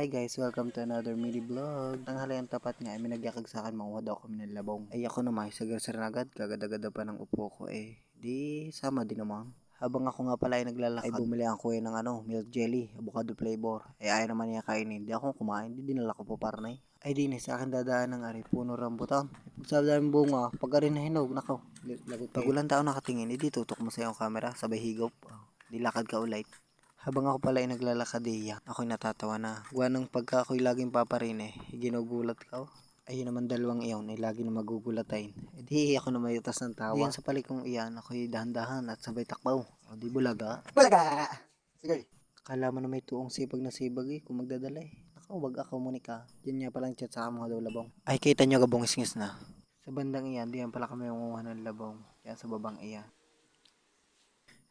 Hi guys, welcome to another mini vlog. Ang halayang tapat nga ay minagyakag sa akin manguha daw kami ng labong. Ay ako naman, sagar-sar na agad, kagad-agad pa ng upo ko di sama din naman. Habang ako nga pala ay naglalakad, ay bumili ako ng milk jelly, avocado flavor. Ay ayaw naman niya kainin, di ako kumain, di dinala ko po parnay. Ay di sa akin dadaan ng ari, puno rambutan. Pagsabi namin bunga, pag ari na hinog, nakaw. Lagot pag ulang tao nakatingin, di tutok mo sa iyong camera, sabay higop. Di lakad ka ulit. Habang ako pala ay naglalakad ako'y natatawa na. Gawa ng pagka ako'y laging paparin ginugulat ka. Ayun naman dalawang iyon ay lagi na magugulatain. Di ako na mayutas ng tawa. Diyan sa palikong iyan, ako'y dahan-dahan at sabay takbaw. Di bulaga. Bulaga! Sige. Kala mo na may tuong sipag na sipag kung magdadala Nakawag ako Monica. Diyan nga palang chat sa mga daw labong. Ay kita nyo gabongis-ngis na. Sa bandang iyan, diyan pala kami manguha ng labong. Diyan sa babang iyan.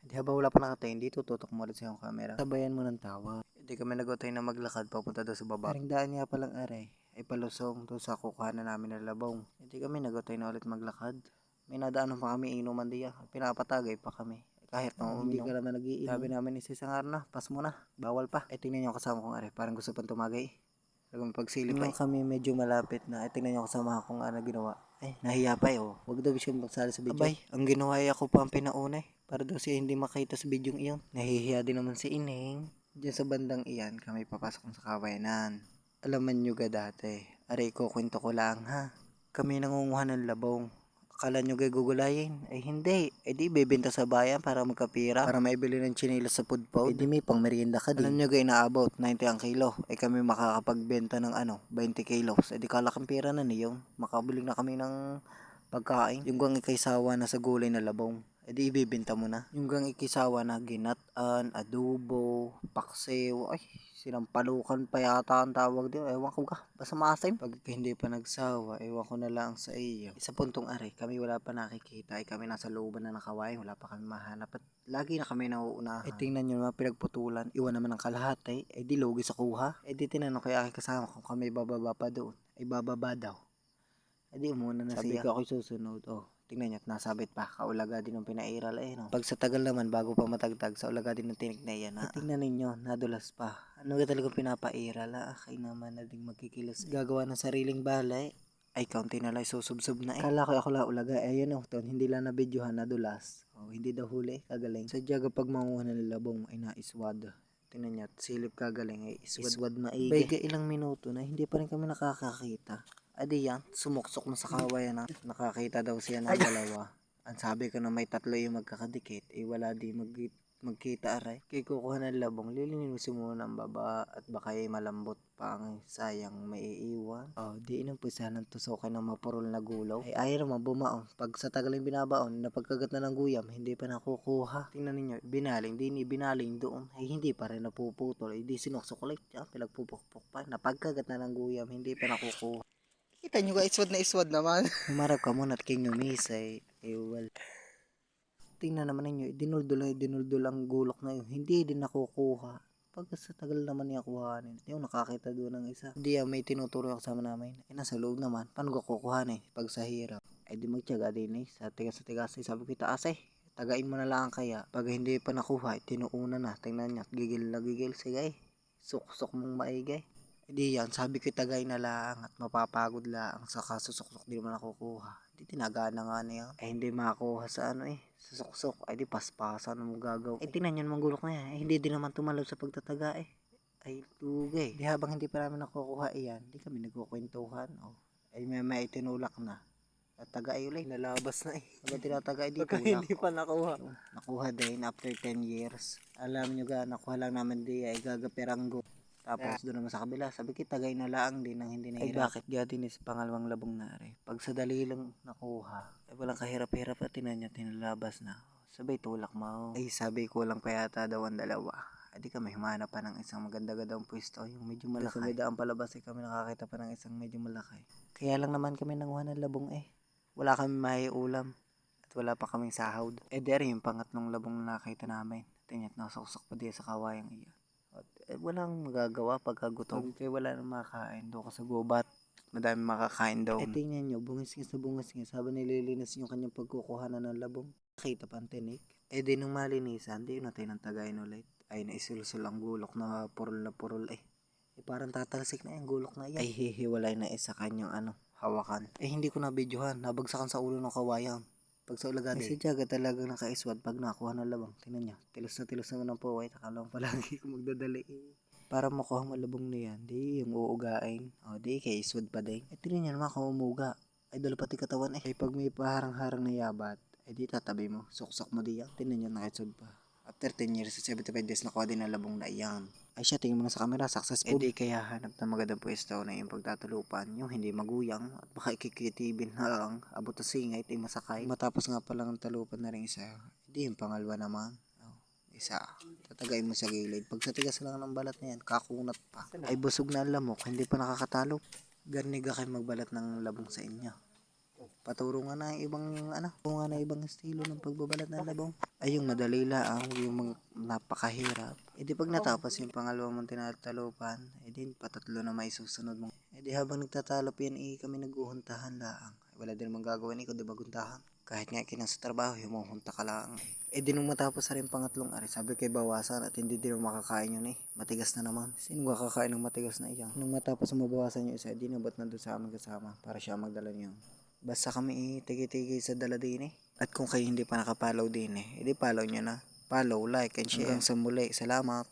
Di habang wala pa nakatingin dito, tutok mo ulit sa iyong camera. Sabayan mo ng tawa. Hindi kami nag-utay na maglakad papunta doon sa baba. Aring daan nga palang aray ay palusong doon sa kukuhanan namin ng labong. Hindi kami nag-utay na ulit maglakad. May nadaanan pa kami inuman diya. Pinapatagay pa kami. Kahit hindi ka naman nag-iinom. Sabi namin isisang na, pas mo na. Bawal pa. Ay tingnan nyo kasama kong aray. Parang gusto pang tumagay. Talagang pagsilip ay. Kami medyo malapit na. Ay tingnan nyo kasama kong ginawa. Ay, nahiya pa Huwag daw siya magsali sa video. Abay, ang ginawa ay ako pa ang pinauna para daw siya hindi makita sa video iyon. Nahihiya din naman si Ineng. Diyan sa bandang iyan, kami papasok sa kawayanan. Alaman nyo ga dati. Aray ko, kwento ko lang ha. Kami nangunguha ng labong. Akala nyo gay gugulayin? Ay hindi. Ay di bebenta sa bayan para magkapira. Para maibili ng chinilas sa food pod. Ay di may pang merienda ka din. Alam nyo gay naabot 90 ang kilo. Ay kami makakapagbenta ng 20 kilos. Ay di kalaking pera na niyon. Makabili na kami ng pagkain. Yung gang ikaysawa na sa gulay na labong. E di ibibenta mo na. Yung gang ikisawa na ginatan, adobo, paksiw, ay sinampalukan pa yata ang tawag din. Ewan ko ka, basta maasim. Pag hindi pa nagsawa, ewan ko na lang sa iyo. Sa puntong ari, kami wala pa nakikita. Ay kami nasa looban na nakawain, wala pa kami mahanap. At lagi na kami nauunahan. E tingnan nyo naman pinagputulan, iwan naman ang kalahati. E di logi sa kuha. E di tinanong kay aking kasama kung kami bababa pa doon. Ay bababa daw. Di muna na sabi siya. Sabi ko ako'y susunod. Tingnan nyo at nasabit pa. Kaulaga din ng pinairal no. Pag sa tagal naman, bago pa matagtag, sa ulaga din ng tinik na yan. Tingnan ninyo, nadulas pa. Ano ga talagang pinapairal? Kay naman na ding magkikilos. Gagawa ng sariling balay. Ay, kaunti na lang, susubsob na Kala ko ako la ulaga. Ayun hindi lang na videohan, nadulas. Hindi daw huli, kagaling. Sadya kapag manguha ng labong ay naiswad. Tingnan nyo, silip kagaling ay iswad maigi. Baiga ilang minuto na, hindi pa rin kami nakakakita. Adi yan, sumuksok na sa kawayan na nakakita daw siya ng dalawa. Ang sabi ko na may tatlo yung magkakadikit, wala di magkita aray. Kaya kukuha ng labong, lilinisin muna ng baba at baka malambot pa ang sayang maiiwan. Di inumpisahan ng tusokin ng mapurol na gulaw. Ay ayaw naman bumaon. Pag sa tagaling binabaon, napagkagat na ng guyam, hindi pa nakukuha. Tingnan ninyo, binaling, binaling doon. Ay hindi pa rin napuputol. Di sinuksok ulit. Pinagpupukpok pa. Napagkagat na ng guyam, hindi pa nakukuha. Kita nyo ga, iswad na iswad naman. Humarap ka muna at king yumisay. Well. Tingnan naman ninyo, dinuldol ang gulok na yun. Hindi din nakukuha. Pag sa tagal naman niya kuhanin. Yung nakakita doon ng isa. Hindi may tinuturo yung kasama namin. Nasa loob naman. Paano ko kukuhanin? Pag sa hirap. Di magtiyaga din Sa tigas sabi ko itaas tagain mo na lang kaya. Pag hindi pa nakuha, tinuuna na. Tingnan nyo, gigil na gigil. Sige suksok mong maigay. Di yan, sabi ko tagay na lang at mapapagod lang sa kasusok-sok di naman nakukuha. Di tinagana nga niya. Hindi makakuha sa sa suksok. Di paspasan mo gagaw. Tingnan yan manggulok na yan. Hindi din naman tumalaw sa pagtataga Ay tugay. Di habang hindi pa namin nakukuha yan, di kami nagkukwentuhan. May tinulak na. At taga ulit, nalabas na Habang tinataga di tulak. Hindi pa nakuha. Nakuha din after 10 years. Alam nyo ga, nakuha lang namin di gagaperanggo. Tapos doon naman sa kabila, sabi ko tagay na lang din nang hindi nahirap. Ay bakit gatin is pangalawang labong na rin. Pag sa dali lang nakuha, walang kahirap-hirap at tinalabas na. Sabay tulak mo. Ay sabi ko lang pa yata daw ang dalawa. Di kami humanap pa ng isang maganda-gandang pwesto, yung medyo malaki. Sa may daang palabas kami nakakita pa ng isang medyo malaki. Kaya lang naman kami nanguha ng labong Wala kami maiulam. At wala pa kaming sahod. Dere yung pangatlong labong na nakita namin. Tingnan nasuksak pa diya sa kawayang iyan. Walang magagawa pagka gutom. Kaya wala nang makakain. Doon ka sa gubat. Madami makakain daw. Tingnan nyo, bungis-ngis na bungis-ngis. Habang nililinis yung kanyang pagkukuhanan ng labong. Nakita pa ang tinik. Di nung malinisan, di natay ng tagayin ulit. Ay naisulusol ang gulok na purol Parang tatalsik na yung gulok na yan. Ay hihiwalay na isa kanyang hawakan. Hindi ko na videohan, nabagsakan sa ulo ng kawayan. Pag sa ulagad si Jaga talagang nakaiswad pag nakuha ng labang. Tingnan niya, tilos naman ng puway. Nakalang palagi ko magdadali Para makuha mo labong na yan, di yung uugain. O di kay iswad pa din. Tingnan niya naman kumumuga. Ay dala pati katawan pag may paharang-harang na yabat, di tatabi mo. Suksok mo di yan. Tingnan niya nakaiswad pa. After 10 years, 75 days, nakuha din ang labong na iyan. Ay siya, tingin mo na sa camera, successful. Di kaya hanap na magandang pwesto na yung pagtatulupan, yung hindi maguyang, at baka ikikitibin na lang, abot na singay, tayo masakay. Matapos nga palang talupan na rin isa, di yung pangalawa naman. Isa, tatagayin mo sa gilid. Pag sa tigas lang ng balat na yan, kakunat pa. Ay busog na ang lamok, hindi pa nakakatalo. Ganiga kayo magbalat ng labong sa inyo. Paturo nga na ibang estilo ng pagbabalat ng labong. Ay yung madali lang, yung mga napakahirap. Di pag natapos yung pangalawa mong tinatalupan, di patatlo na may susunod mo. Di habang nagtatalop yan, kami naguhuntahan lang. Wala din namang gagawin, ikaw di ba guntahan? Kahit nga kinang sa trabaho, humuhunta ka lang. Di nung matapos na rin pangatlong ari, sabi kay bawasan at hindi din makakain yun matigas na naman. Sino makakain ng matigas na iyan? Nung matapos mabawasan yung isa, di nabat na doon sa aming kasama para siya magdala niyo. Basta kami tigi-tigi sa dala din At kung kayo hindi pa nakapollow din edi follow nyo na. Follow, like, and share. Hanggang sa muli. Salamat.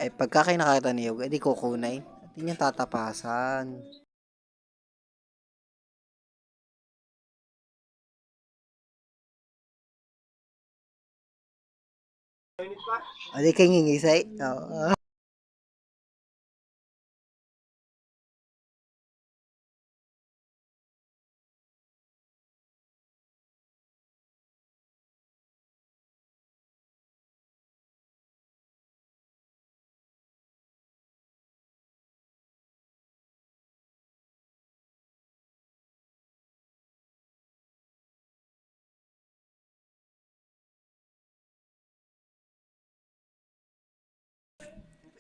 Ay pagka kayo nakakita niyog, edi kukunay. Hindi niya tatapasan. Adi kayo ngingisay. Oo.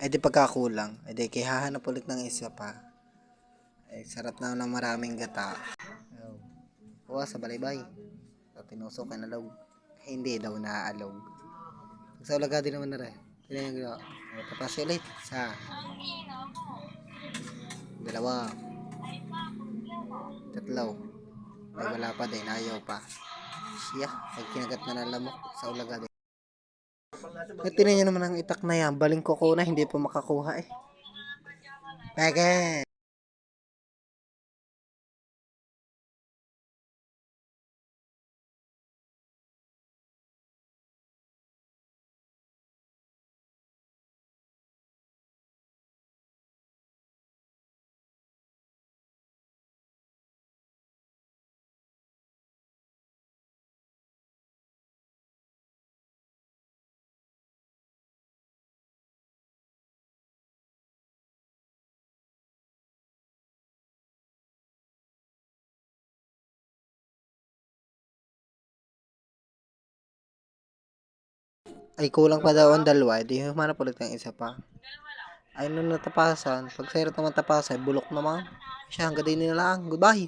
Edi pagkakulang, edi kay hahanap ulit ng isa pa. Ay sarap na maraming gata. Oh. Kuha sa balaybay. Sa tinusok ka na log. Hindi daw naaalog. Sa ulaga din naman na rin. Tignan nyo. Tapos ulit. Sa dalawa. Tatlo. Ay wala pa din. Ayaw pa. Siya. Pag kinagat na ng lamok sa ulaga din. At tinan nyo naman ang itak na yan. Baling ko na hindi pa makakuha eh. Pege! Ay kulang pa daw ang dalawa. Di humanap ulit ng isa pa. Ay nung natapasan. Pag sa'yo naman tapasan. Bulok naman. Siya hanggang din nila lang. Goodbye!